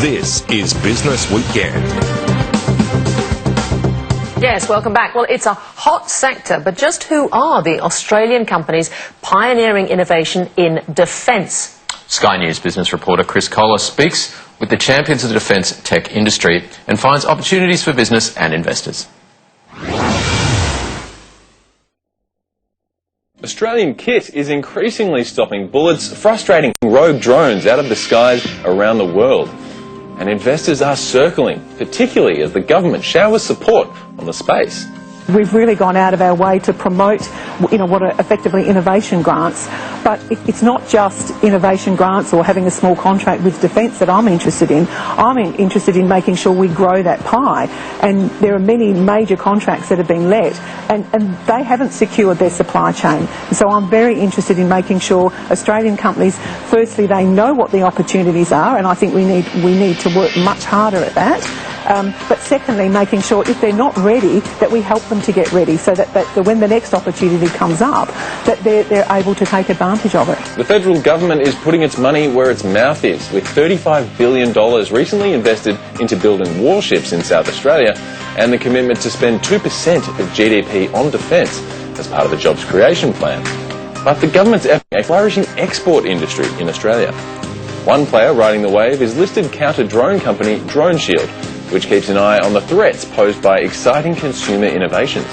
This is Business Weekend. Yes, welcome back. Well, it's a hot sector, but just who are the Australian companies pioneering innovation in defence? Sky News business reporter Chris Kohler speaks with the champions of the defence tech industry and finds opportunities for business and investors. Australian kit is increasingly stopping bullets, frustrating rogue drones out of the skies around the world. And investors are circling, particularly as the government showers support on the space. We've really gone out of our way to promote, what are effectively innovation grants. But it's not just innovation grants or having a small contract with defence that I'm interested in. I'm interested in making sure we grow that pie. And there are many major contracts that have been let, and they haven't secured their supply chain. So I'm very interested in making sure Australian companies, firstly, they know what the opportunities are, and I think we need to work much harder at that. But secondly, making sure if they're not ready, that we help them to get ready, so that when the next opportunity comes up, that they're able to take advantage of it. The federal government is putting its money where its mouth is, with $35 billion recently invested into building warships in South Australia, and the commitment to spend 2% of GDP on defence as part of the Jobs Creation Plan. But the government's efforting a flourishing export industry in Australia. One player riding the wave is listed counter-drone company Drone Shield, which keeps an eye on the threats posed by exciting consumer innovations.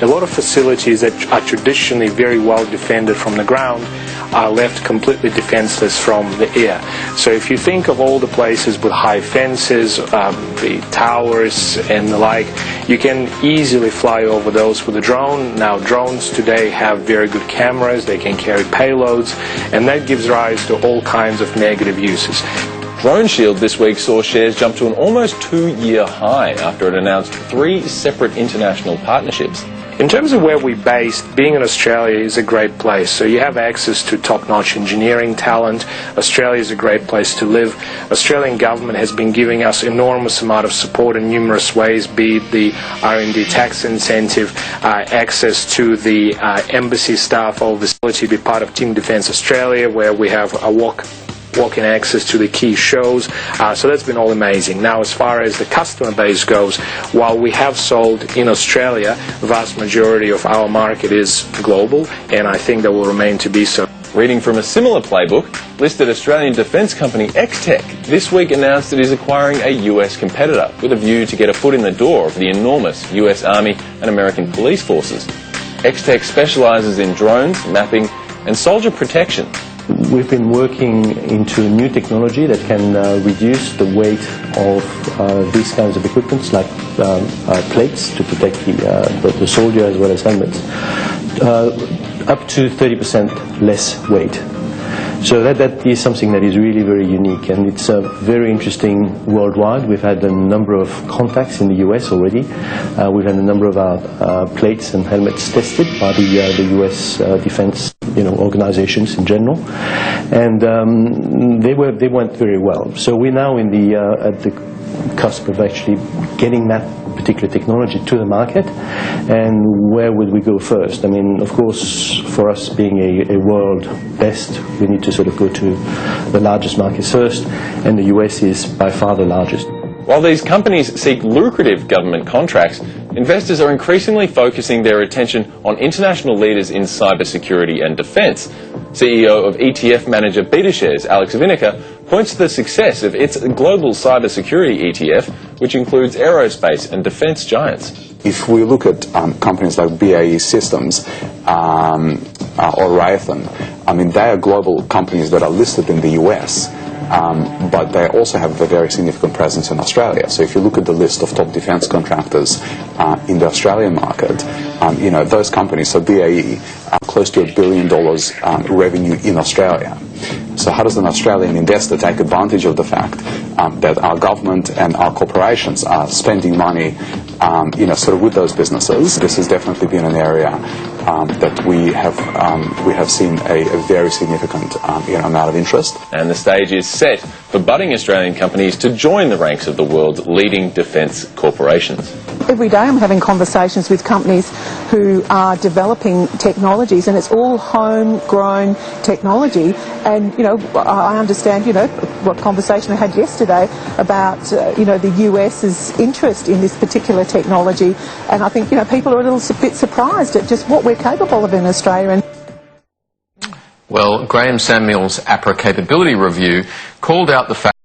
A lot of facilities that are traditionally very well defended from the ground are left completely defenseless from the air. So if you think of all the places with high fences, the towers and the like, you can easily fly over those with a drone. Now drones today have very good cameras, they can carry payloads, and that gives rise to all kinds of negative uses. Drone Shield this week saw shares jump to an almost 2-year high after it announced 3 separate international partnerships. In terms of where we're based, being in Australia is a great place. So you have access to top-notch engineering talent. Australia is a great place to live. Australian government has been giving us enormous amount of support in numerous ways, be it the R&D tax incentive, access to the embassy staff, or the facility to be part of Team Defence Australia, where we have a walk-in access to the key shows. So that's been all amazing. Now, as far as the customer base goes, while we have sold in Australia, the vast majority of our market is global, and I think that will remain to be so. Reading from a similar playbook, listed Australian defence company XTEK this week announced it is acquiring a US competitor with a view to get a foot in the door of the enormous US Army and American police forces. XTEK specialises in drones, mapping and soldier protection. We've been working into new technology that can reduce the weight of these kinds of equipments, like plates to protect the soldier as well as helmets, up to 30% less weight. So that is something that is really very unique, and it's very interesting worldwide. We've had a number of contacts in the US already. We've had a number of our plates and helmets tested by the US defense organizations in general, and they went very well. So we're now at the cusp of actually getting that particular technology to the market. And where would we go first? I mean, of course, for us being a world best, we need to sort of go to the largest markets first, and the US is by far the largest. While these companies seek lucrative government contracts, investors are increasingly focusing their attention on international leaders in cybersecurity and defence. CEO of ETF manager BetaShares, Alex Vinica, points to the success of its global cybersecurity ETF, which includes aerospace and defence giants. If we look at companies like BAE Systems or Raytheon, I mean, they are global companies that are listed in the US. But they also have a very significant presence in Australia. So if you look at the list of top defence contractors in the Australian market, those companies, so BAE, are close to $1 billion revenue in Australia. So how does an Australian investor take advantage of the fact that our government and our corporations are spending money sort of with those businesses? This has definitely been an area that we have seen a very significant amount of interest. And the stage is set for budding Australian companies to join the ranks of the world's leading defence corporations. Every day I'm having conversations with companies who are developing technologies, and it's all homegrown technology. And, you know, I understand, you know, what conversation I had yesterday about, you know, the US's interest in this particular technology. And I think, you know, people are a little bit surprised at just what we're capable of in Australia. And Well, Graham Samuel's APRA capability review called out the fact